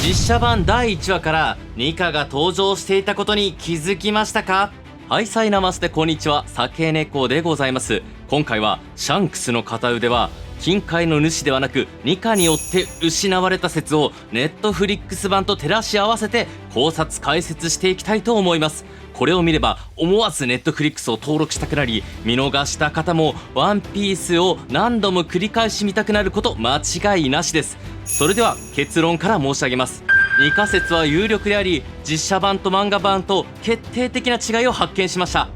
実写版第1話からニカが登場していたことに気づきましたか？はい、サイナマステこんにちは、酒猫でございます。今回はシャンクスの片腕は金塊の主ではなくニカによって失われた説をネットフリックス版と照らし合わせて考察解説していきたいと思います。これを見れば思わずネットフリックスを登録したくなり、見逃した方もワンピースを何度も繰り返し見たくなること間違いなしです。それでは結論から申し上げます。ニカ説は有力であり、実写版と漫画版と決定的な違いを発見しました。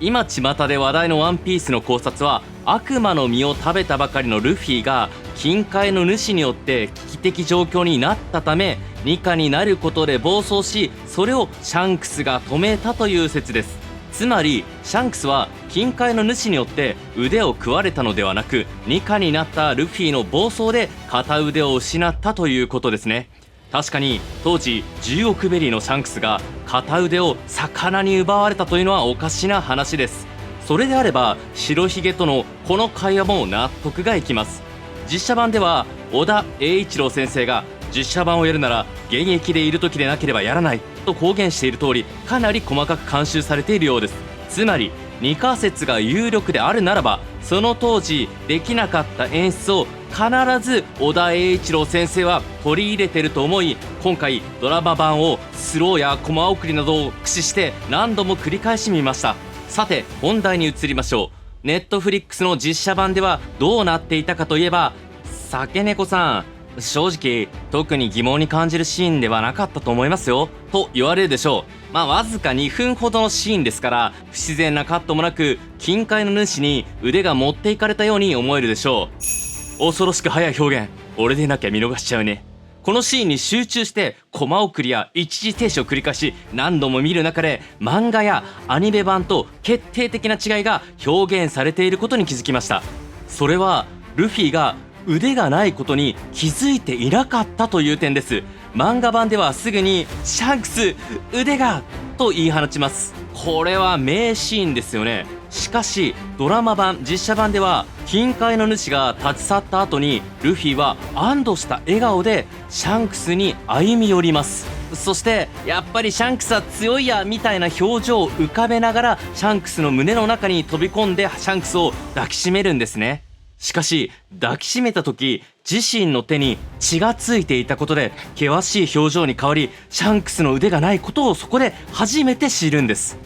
今巷で話題のワンピースの考察は、悪魔の実を食べたばかりのルフィが金塊の主によって危機的状況になったためニカになることで暴走し、それをシャンクスが止めたという説です。つまりシャンクスは金塊の主によって腕を食われたのではなく、ニカになったルフィの暴走で片腕を失ったということですね。確かに当時10億ベリーのシャンクスが片腕を魚に奪われたというのはおかしな話です。それであれば白ひげとのこの会話も納得がいきます。実写版では小田栄一郎先生が実写版をやるなら現役でいる時でなければやらないと公言している通り、かなり細かく監修されているようです。つまりニカ説が有力であるならば、その当時できなかった演出を必ず小田栄一郎先生は取り入れてると思い、今回ドラマ版をスローやコマ送りなどを駆使して何度も繰り返し見ました。さて本題に移りましょう。ネットフリックスの実写版ではどうなっていたかといえば、酒猫さん正直特に疑問に感じるシーンではなかったと思いますよと言われるでしょう。わずか2分ほどのシーンですから、不自然なカットもなく金塊の主に腕が持っていかれたように思えるでしょう。恐ろしく早い表現、俺でなきゃ見逃しちゃうね。このシーンに集中してコマ送りや一時停止を繰り返し何度も見る中で、漫画やアニメ版と決定的な違いが表現されていることに気づきました。それはルフィが腕がないことに気づいていなかったという点です。漫画版ではすぐにシャンクス腕がと言い放ちます。これは名シーンですよね。しかしドラマ版実写版では金塊の主が立ち去った後にルフィは安堵した笑顔でシャンクスに歩み寄ります。そしてやっぱりシャンクスは強いやみたいな表情を浮かべながらシャンクスの胸の中に飛び込んでシャンクスを抱きしめるんですね。しかし抱きしめた時、自身の手に血がついていたことで険しい表情に変わり、シャンクスの腕がないことをそこで初めて知るんです。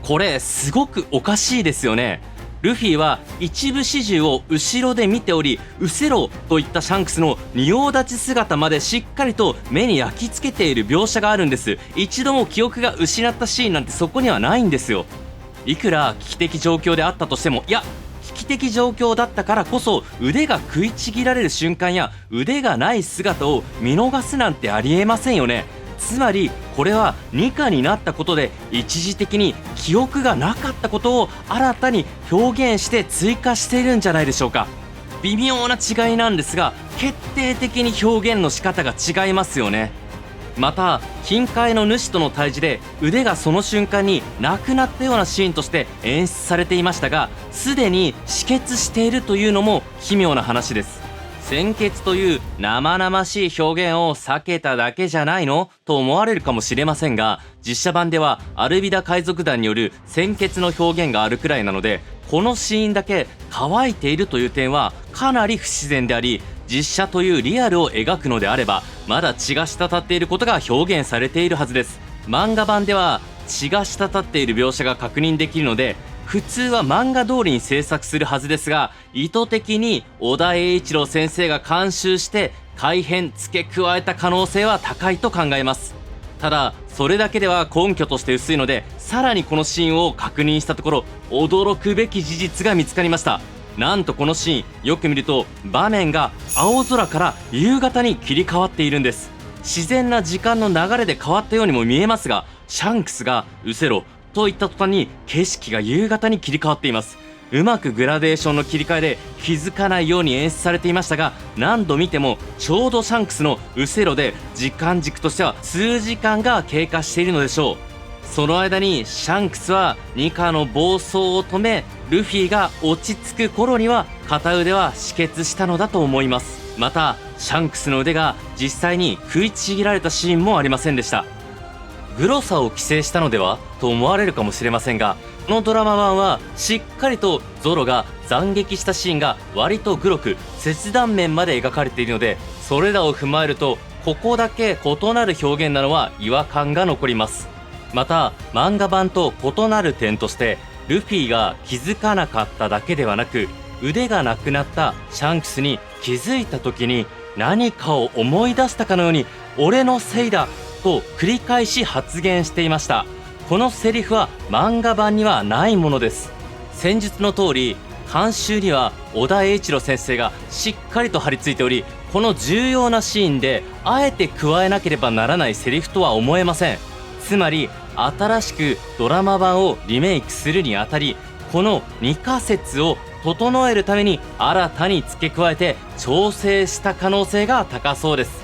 これすごくおかしいですよね。ルフィは一部始終を後ろで見ており、うせろといったシャンクスの仁王立ち姿までしっかりと目に焼き付けている描写があるんです。一度も記憶が失ったシーンなんてそこにはないんですよ。いくら危機的状況であったとしても、いや危機的状況だったからこそ腕が食いちぎられる瞬間や腕がない姿を見逃すなんてありえませんよね。つまりこれはニカになったことで一時的に記憶がなかったことを新たに表現して追加しているんじゃないでしょうか。微妙な違いなんですが決定的に表現の仕方が違いますよね。また金塊の主との対峙で腕がその瞬間になくなったようなシーンとして演出されていましたが、すでに止血しているというのも奇妙な話です。鮮血という生々しい表現を避けただけじゃないのと思われるかもしれませんが、実写版ではアルビダ海賊団による鮮血の表現があるくらいなので、このシーンだけ乾いているという点はかなり不自然であり、実写というリアルを描くのであればまだ血が滴っていることが表現されているはずです。漫画版では血が滴っている描写が確認できるので、普通は漫画通りに制作するはずですが、意図的に小田栄一郎先生が監修して改変付け加えた可能性は高いと考えます。ただそれだけでは根拠として薄いので、さらにこのシーンを確認したところ驚くべき事実が見つかりました。なんとこのシーンよく見ると場面が青空から夕方に切り替わっているんです。自然な時間の流れで変わったようにも見えますが、シャンクスがうせろといった途端に景色が夕方に切り替わっています。うまくグラデーションの切り替えで気づかないように演出されていましたが、何度見てもちょうどシャンクスのうせろで時間軸としては数時間が経過しているのでしょう。その間にシャンクスはニカの暴走を止め、ルフィが落ち着く頃には片腕は止血したのだと思います。またシャンクスの腕が実際に食いちぎられたシーンもありませんでした。グロさを規制したのではと思われるかもしれませんが、このドラマ版はしっかりとゾロが斬撃したシーンが割とグロく切断面まで描かれているので、それらを踏まえるとここだけ異なる表現なのは違和感が残ります。また漫画版と異なる点として、ルフィが気づかなかっただけではなく、腕がなくなったシャンクスに気づいた時に何かを思い出したかのように、俺のせいだと繰り返し発言していました。このセリフは漫画版にはないものです。先日の通り監修には小田栄一郎先生がしっかりと張り付いており、この重要なシーンであえて加えなければならないセリフとは思えません。つまり新しくドラマ版をリメイクするにあたり、この2仮説を整えるために新たに付け加えて調整した可能性が高そうです。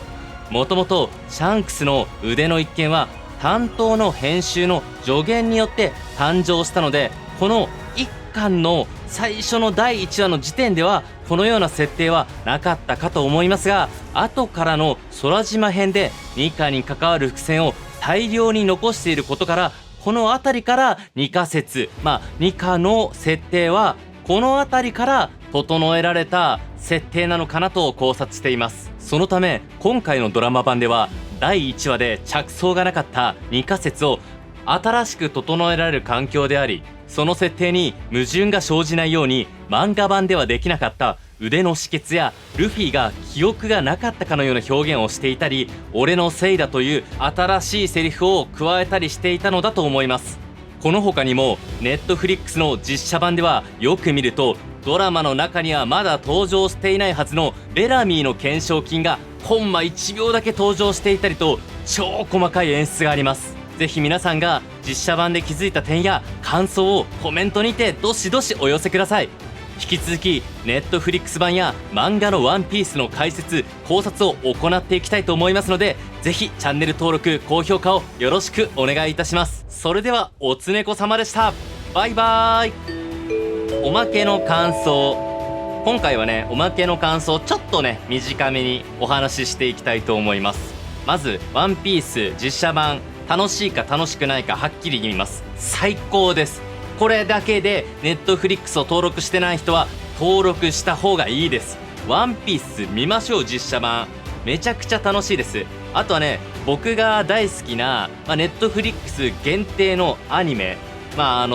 もともとシャンクスの腕の一件は担当の編集の助言によって誕生したので、この1巻の最初の第1話の時点ではこのような設定はなかったかと思いますが、後からの空島編で2巻に関わる伏線を大量に残していることから、この辺りから2仮説、2課の設定はこの辺りから整えられた設定なのかなと考察しています。そのため今回のドラマ版では第1話で着想がなかった2仮説を新しく整えられる環境であり、その設定に矛盾が生じないように漫画版ではできなかった腕の止血やルフィが記憶がなかったかのような表現をしていたり、俺のせいだという新しいセリフを加えたりしていたのだと思います。この他にもネットフリックスの実写版ではよく見ると、ドラマの中にはまだ登場していないはずのベラミーの懸賞金がコンマ1秒だけ登場していたりと、超細かい演出があります。ぜひ皆さんが実写版で気づいた点や感想をコメントにてどしどしお寄せください。引き続きネットフリックス版や漫画のワンピースの解説考察を行っていきたいと思いますので、ぜひチャンネル登録高評価をよろしくお願いいたします。それではおつねこ様でした。バイバーイ。おまけの感想、今回はねおまけの感想ちょっとね短めにお話ししていきたいと思います。まずワンピース実写版楽しいか楽しくないかはっきり言います。最高です。これだけでネットフリックスを登録してない人は登録した方がいいです。ワンピース見ましょう。実写版めちゃくちゃ楽しいです。あとはね、僕が大好きな、ネットフリックス限定のアニメ、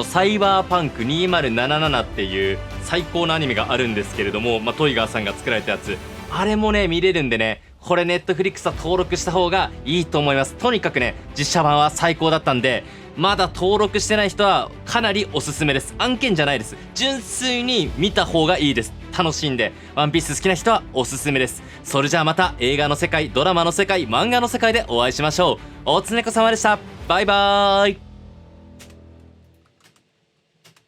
サイバーパンク2077っていう最高のアニメがあるんですけれども、トイガーさんが作られたやつ、あれもね見れるんでね、これネットフリックスは登録した方がいいと思います。とにかくね実写版は最高だったんで、まだ登録してない人はかなりおすすめです。案件じゃないです。純粋に見た方がいいです。楽しんでワンピース好きな人はおすすめです。それじゃあまた映画の世界、ドラマの世界、漫画の世界でお会いしましょう。おつねこ様でした。バイバーイ。